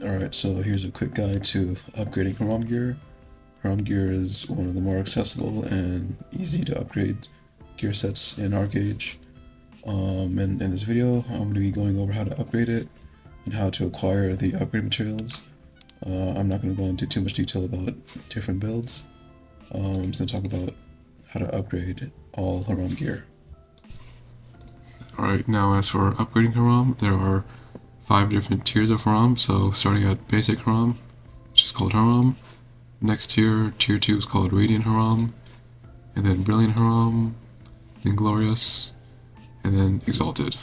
Alright, so here's a quick guide to upgrading hiram gear. Hiram gear is one of the more accessible and easy to upgrade gear sets in archerage. And in this video, I'm going to be going over how to upgrade it and how to acquire the upgrade materials. I'm not going to go into too much detail about different builds. I'm just going to talk about how to upgrade all hiram gear. Alright, now as for upgrading hiram, there are 5 different tiers of hiram. So starting at basic hiram, which is called hiram. Next tier, tier 2 is called radiant hiram, and then brilliant hiram, then glorious, and then exalted.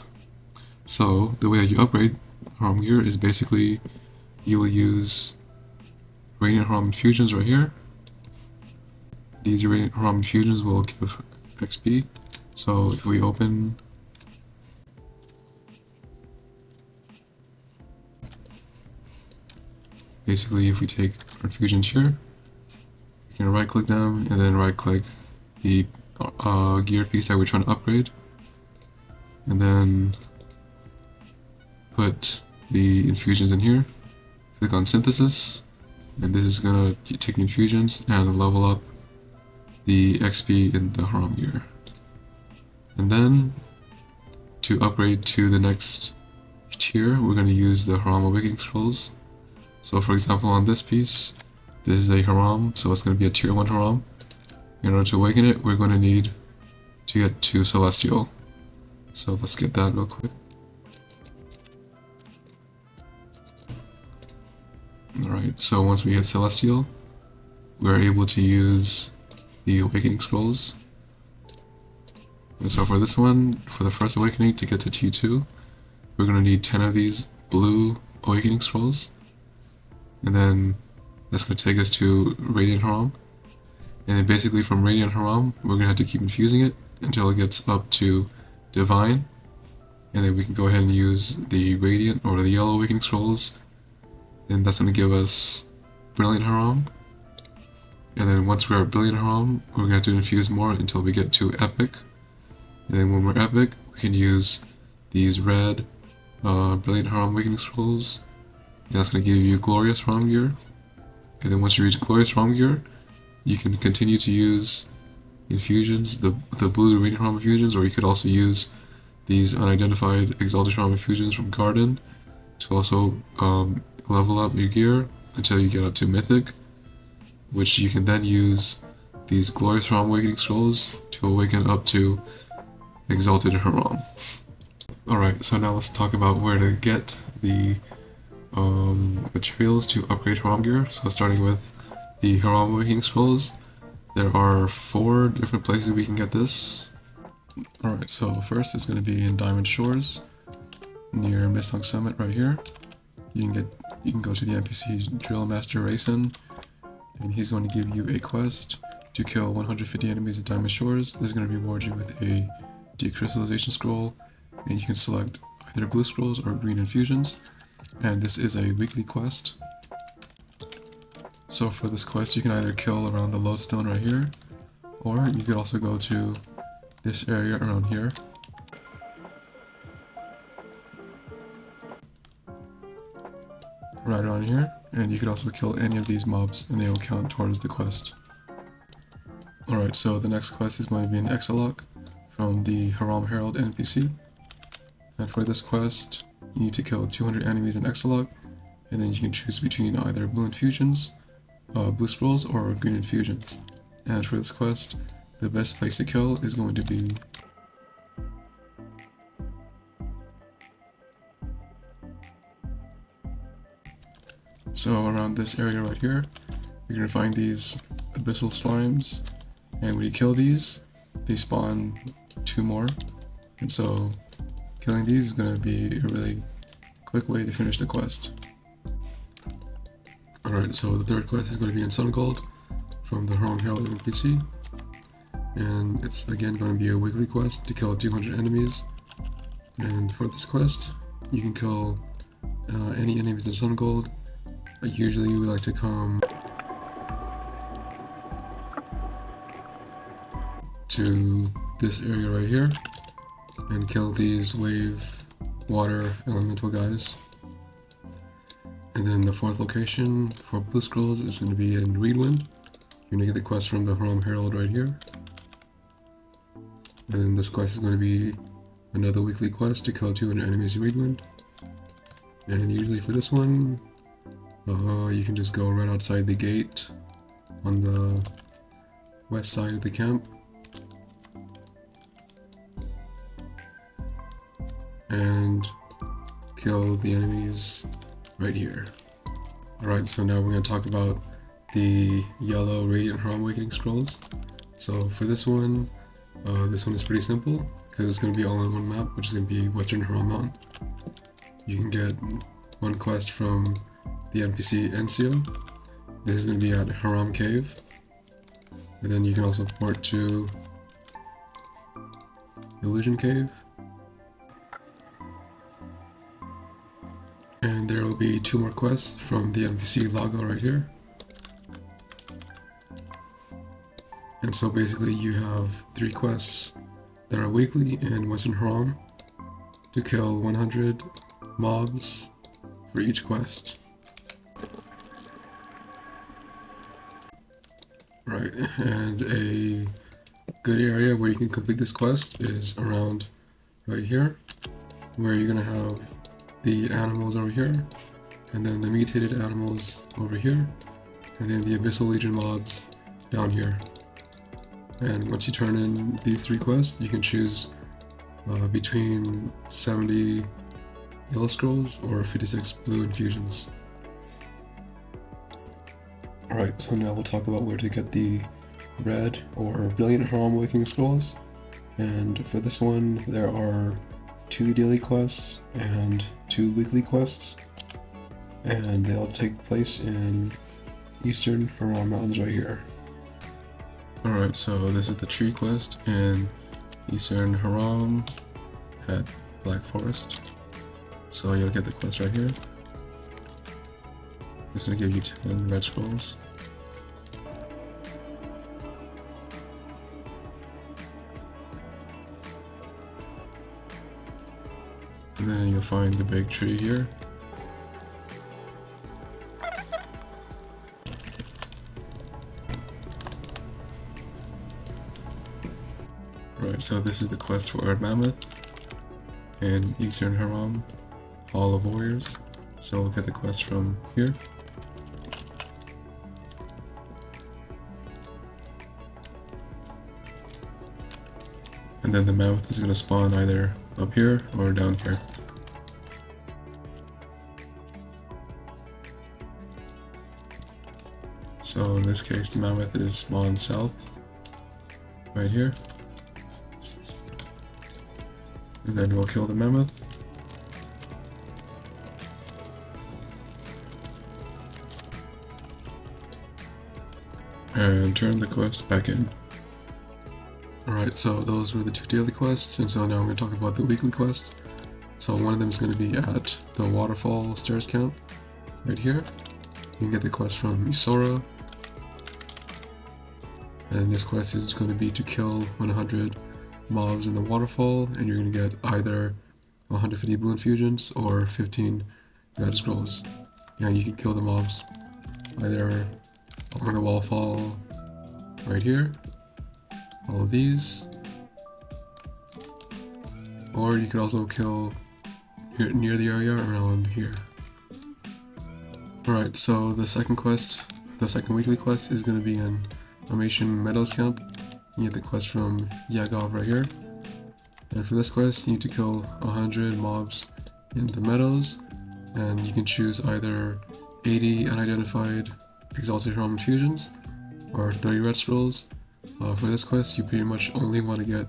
So the way that you upgrade hiram gear is basically you will use radiant hiram infusions right here. These radiant hiram infusions will give XP. So if we open basically, if we take our infusions here, we can right click them and then right click the gear piece that we're trying to upgrade, and then put the infusions in here. Click on synthesis, and this is gonna take the infusions and level up the XP in the hiram gear. And then to upgrade to the next tier, we're gonna use the hiram awakening scrolls. So for example, on this piece, this is a hiram, so it's going to be a tier 1 hiram. In order to awaken it, we're going to need to get to celestial. So let's get that real quick. Alright, so once we hit celestial, we're able to use the awakening scrolls. And so for this one, for the first awakening, to get to T2, we're going to need 10 of these blue awakening scrolls. And then that's going to take us to radiant hiram. And then basically from radiant hiram, we're going to have to keep infusing it until it gets up to divine. And then we can go ahead and use the radiant or the yellow awakening scrolls. And that's going to give us brilliant hiram. And then once we're at brilliant hiram, we're going to have to infuse more until we get to epic. And then when we're epic, we can use these red brilliant hiram awakening scrolls. And that's going to give you glorious hiram gear. And then once you reach glorious hiram gear, you can continue to use infusions, the blue radiant hiram infusions, or you could also use these unidentified exalted hiram infusions from garden to also level up your gear until you get up to mythic, which you can then use these glorious hiram awakening scrolls to awaken up to exalted hiram. Alright, so now let's talk about where to get the materials to upgrade hiram gear. So starting with the hiram awakening scrolls, there are 4 different places we can get this. Alright, so first it's going to be in Diamond Shores near Mistlung Summit right here. You can go to the NPC Drill Master Racing, and he's going to give you a quest to kill 150 enemies at Diamond Shores. This is going to reward you with a decrystallization scroll, and you can select either blue scrolls or green infusions. And this is a weekly quest. So for this quest, you can either kill around the lodestone right here, or you could also go to this area around here. Right around here, and you could also kill any of these mobs and they will count towards the quest. Alright, so the next quest is going to be an Exalock from the Hiram Herald NPC. And for this quest, you need to kill 200 enemies in Exalock, and then you can choose between either blue infusions, blue scrolls, or green infusions. And for this quest, the best place to kill is going to be so around this area right here. You're going to find these abyssal slimes, and when you kill these, they spawn 2 more, and so killing these is going to be a really quick way to finish the quest. Alright, so the third quest is going to be in Sun Gold from the Hiram Herald NPC, and it's again going to be a weekly quest to kill 200 enemies. And for this quest, you can kill any enemies in Sun Gold. Usually we like to come to this area right here and kill these wave water elemental guys. And then the fourth location for blue scrolls is going to be in Reedwind. You're going to get the quest from the Hiram Herald right here. And then this quest is going to be another weekly quest to kill 200 enemies in Reedwind. And usually for this one, you can just go right outside the gate on the west side of the camp. And kill the enemies right here. Alright, so now we're going to talk about the yellow Radiant Hiram Awakening Scrolls. So for this one is pretty simple because it's going to be all in one map, which is going to be Western Hiram Mountain. You can get one quest from the NPC NCO. This is going to be at Hiram Cave. And then you can also port to Illusion Cave. And there will be 2 more quests from the NPC Lago right here. And so basically you have 3 quests that are weekly in Western Hiram to kill 100 mobs for each quest. Right, and a good area where you can complete this quest is around right here, where you're gonna have the animals over here, and then the mutated animals over here, and then the Abyssal Legion mobs down here. And once you turn in these 3 quests, you can choose between 70 yellow scrolls or 56 blue infusions. Alright, so now we'll talk about where to get the red or brilliant Hiram Awakening Scrolls. And for this one, there are 2 daily quests and 2 weekly quests, and they all take place in Eastern Hiram Mountains right here. Alright, so this is the tree quest in Eastern Hiram at Black Forest. So you'll get the quest right here. It's going to give you 10 red scrolls. And then you'll find the big tree here. Right, so this is the quest for Earth Mammoth in Eastern Hiram, Hall of Warriors. So we'll get the quest from here. And then the mammoth is going to spawn either up here or down here. So in this case, the mammoth is spawned south, right here. And then we'll kill the mammoth. And turn the quest back in. Alright, so those were the 2 daily quests, and so now I'm going to talk about the weekly quests. So one of them is going to be at the Waterfall Stairs Camp, right here. You can get the quest from Isora. And this quest is going to be to kill 100 mobs in the waterfall, and you're going to get either 150 blue infusions or 15 red scrolls. And you can kill the mobs either along the waterfall right here, all of these, or you could also kill here near the area around here. Alright, so the second weekly quest is going to be in Formation Meadows Camp. You get the quest from Yagov right here. And for this quest, you need to kill 100 mobs in the meadows, and you can choose either 80 unidentified Exalted Hiram infusions or 30 red scrolls. For this quest, you pretty much only want to get,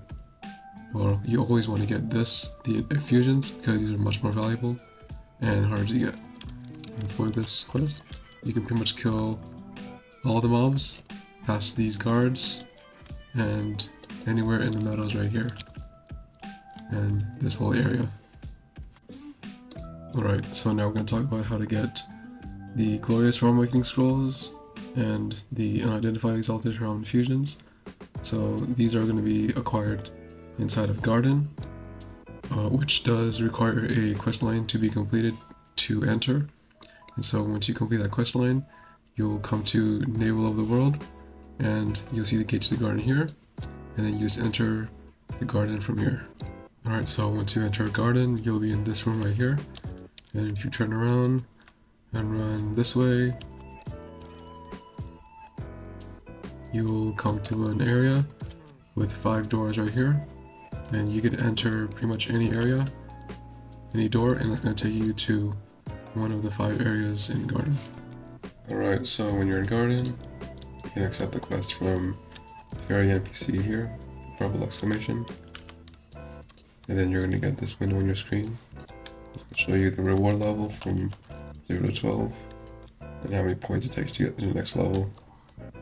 well, you always want to get the infusions, because these are much more valuable and harder to get. And for this quest, you can pretty much kill all the mobs past these guards and anywhere in the meadows right here and this whole area. Alright, so now we're going to talk about how to get the Glorious Hiram Awakening Scrolls and the Unidentified Exalted Hiram Infusions. So these are going to be acquired inside of Garden, which does require a quest line to be completed to enter. And so once you complete that quest line, you'll come to Navel of the World, and you'll see the gate to the garden here, and then you just enter the garden from here. Alright, so once you enter a garden, you'll be in this room right here, and if you turn around and run this way, you'll come to an area with 5 doors right here, and you can enter pretty much any area, any door, and it's going to take you to one of the 5 areas in garden. Alright, so when you're in garden, you can accept the quest from Fairy NPC here, purple exclamation, and then you're going to get this window on your screen. It's going to show you the reward level from 0 to 12, and how many points it takes to get to the next level.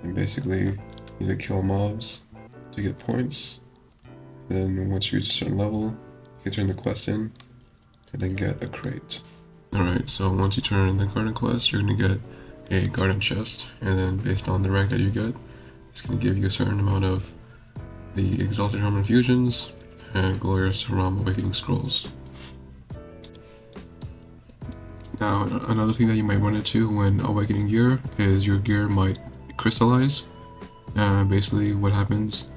And basically, you need to kill mobs to get points. Then once you reach a certain level, you can turn the quest in, and then get a crate. Alright, so once you turn in the garden quest, you're going to get a garden chest, and then based on the rank that you get, it's going to give you a certain amount of the Exalted Hiram Infusions and Glorious Hiram Awakening Scrolls. Now, another thing that you might run into when awakening gear is your gear might crystallize. Basically, what happens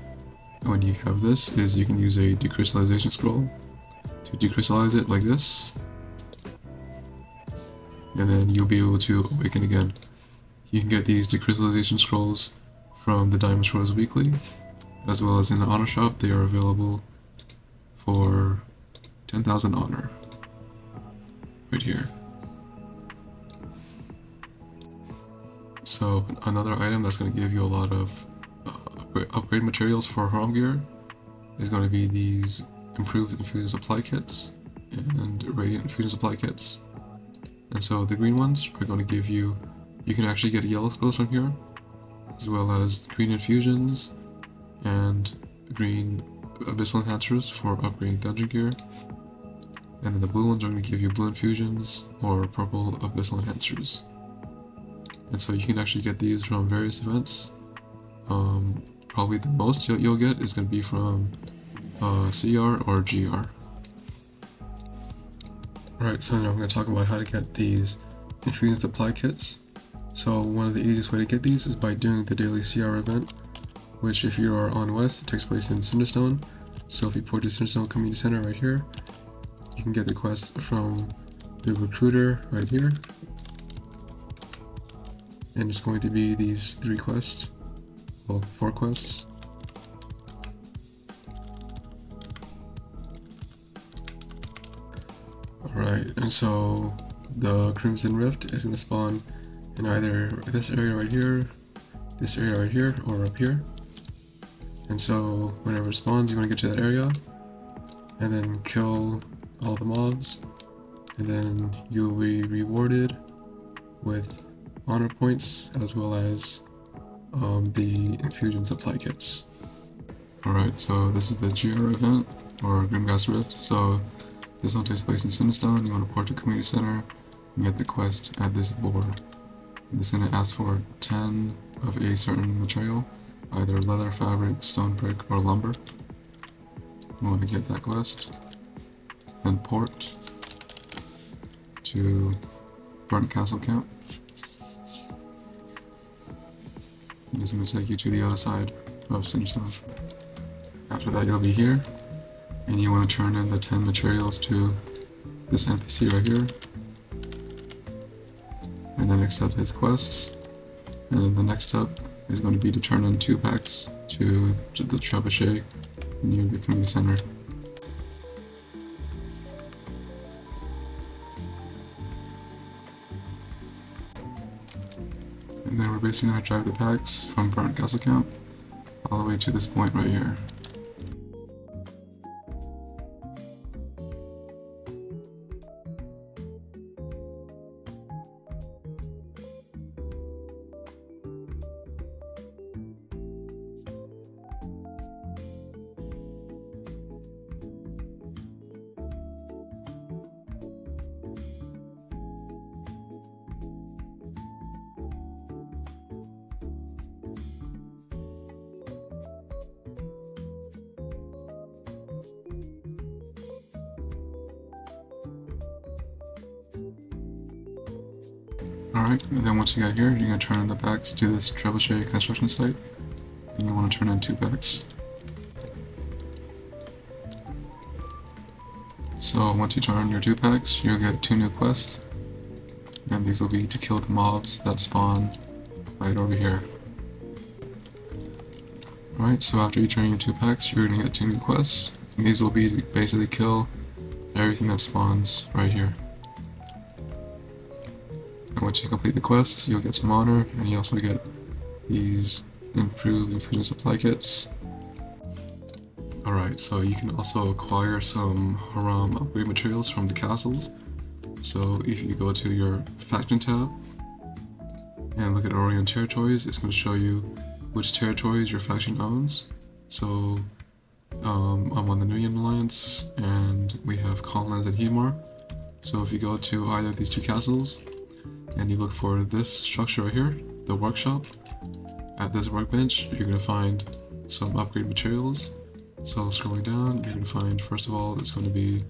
when you have this is you can use a decrystallization scroll to decrystallize it like this, and then you'll be able to awaken again. You can get these decrystallization scrolls from the Diamond Scrolls Weekly, as well as in the honor shop. They are available for 10,000 honor right here. So another item that's going to give you a lot of upgrade materials for Hiram gear is going to be these improved infusion supply kits and radiant infusion supply kits. And so the green ones are going to give you, you can actually get yellow scrolls from here, as well as green infusions and green abyssal enhancers for upgrading dungeon gear. And then the blue ones are going to give you blue infusions or purple abyssal enhancers. And so you can actually get these from various events. Probably the most you'll get is going to be from CR or GR. Alright, so now I'm going to talk about how to get these infusion supply kits. So one of the easiest way to get these is by doing the daily CR event, which if you are on West, it takes place in Cinderstone. So if you port to Cinderstone Community Center right here, you can get the quest from the recruiter right here. And it's going to be these 3 quests, well, 4 quests. Alright, and so the Crimson Rift is going to spawn in either this area right here, this area right here, or up here. And so whenever it spawns, you want to get to that area, and then kill all the mobs, and then you'll be rewarded with honor points as well as the infusion supply kits. Alright, so this is the GR event, or Grimghast Rift. So this one takes place in Cinderstone. You want to port to Community Center and get the quest at this board. This is going to ask for 10 of a certain material, either leather, fabric, stone brick, or lumber. You want to get that quest and port to Burnt Castle Camp. And it's going to take you to the other side of Cinderstone. After that, you'll be here, and you want to turn in the 10 materials to this NPC right here, and then accept his quests. And then the next step is going to be to turn in 2 packs to the trebuchet near the community center. And then we're basically going to drive the packs from Burnt Castle Camp all the way to this point right here. Alright, and then once you get here, you're going to turn in the packs to this trebuchet construction site, and you want to turn in 2 packs. So once you turn your 2 packs, you'll get 2 new quests, and these will be to kill the mobs that spawn right over here. Alright, so after you turn your 2 packs, you're going to get 2 new quests, and these will be to basically kill everything that spawns right here. And once you complete the quest, you'll get some honor, and you also get these improved infusion supply kits. Alright, so you can also acquire some hiram upgrade materials from the castles. So if you go to your faction tab and look at Orion territories, it's going to show you which territories your faction owns. So I'm on the Nuyan Alliance, and we have Conlands and Hemar. So if you go to either of these 2 castles, and you look for this structure right here, the workshop, at this workbench, you're going to find some upgrade materials. So scrolling down, you're going to find, first of all, it's going to be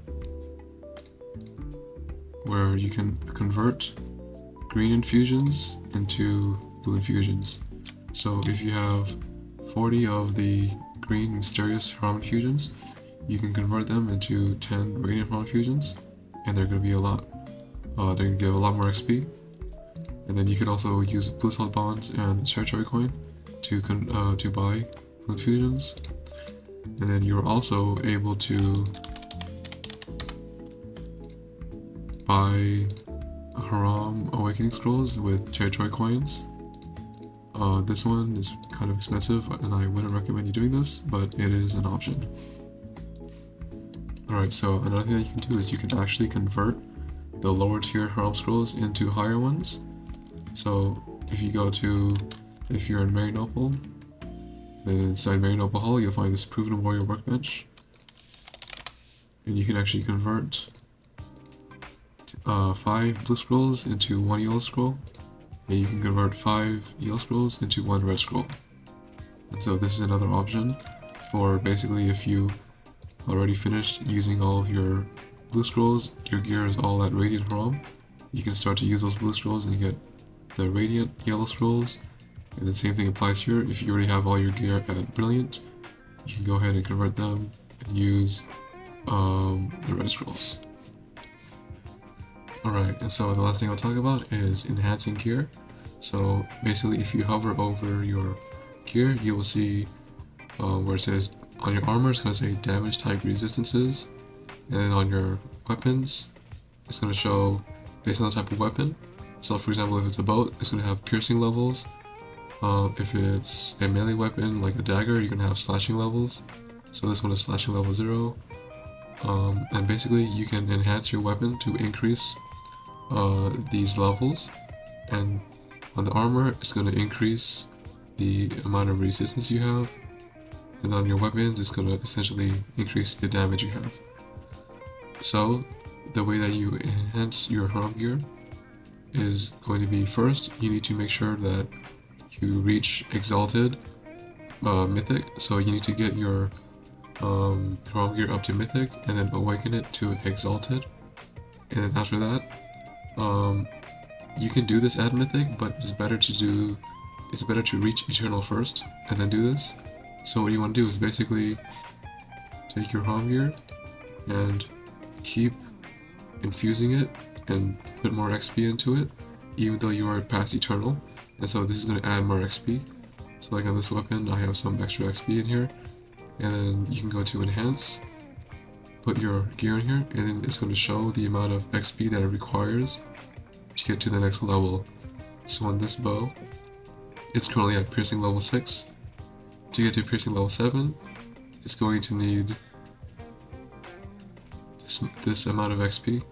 where you can convert green infusions into blue infusions. So if you have 40 of the green mysterious hiram infusions, you can convert them into 10 radiant hiram infusions, and they're going to be a lot, they're going to give a lot more XP. And then you can also use blue salt bonds and territory coin to buy blue infusions. And then you're also able to buy hiram awakening scrolls with territory coins. This one is kind of expensive, and I wouldn't recommend you doing this, but it is an option. Alright, so another thing that you can do is you can actually convert the lower tier hiram scrolls into higher ones. So if you're in Marianople, then inside Marianople Hall, you'll find this Proven Warrior workbench, and you can actually convert 5 blue scrolls into 1 yellow scroll, and you can convert 5 yellow scrolls into 1 red scroll. And so this is another option for basically if you already finished using all of your blue scrolls, your gear is all at radiant hiram, you can start to use those blue scrolls and get the radiant yellow scrolls. And the same thing applies here. If you already have all your gear at brilliant, you can go ahead and convert them and use the red scrolls. Alright, and so the last thing I'll talk about is enhancing gear. So basically, if you hover over your gear, you will see where it says on your armor, it's going to say damage type resistances, and then on your weapons, it's going to show based on the type of weapon. So for example, if it's a bow, it's going to have piercing levels. If it's a melee weapon like a dagger, you're going to have slashing levels. So this one is slashing level 0. And basically you can enhance your weapon to increase these levels, and on the armor it's going to increase the amount of resistance you have, and on your weapons it's going to essentially increase the damage you have. So the way that you enhance your hiram gear is going to be, first you need to make sure that you reach exalted mythic. So you need to get your hiram gear up to mythic and then awaken it to exalted, and then after that you can do this at mythic, but it's better to reach eternal first and then do this. So what you want to do is basically take your hiram gear and keep infusing it and put more XP into it, even though you are past eternal. And so this is going to add more XP. So like on this weapon, I have some extra XP in here, and then you can go to enhance, put your gear in here, and then it's going to show the amount of XP that it requires to get to the next level. So on this bow, it's currently at piercing level 6. To get to piercing level 7, it's going to need this amount of XP,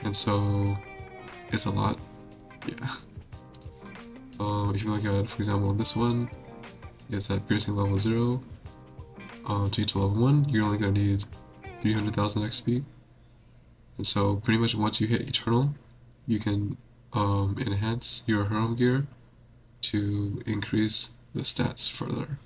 and so it's a lot. Yeah. If you look at, for example, this one, it's at piercing level 0. To get to level 1, you're only going to need 300,000 XP. And so pretty much once you hit eternal, you can enhance your hiram gear to increase the stats further.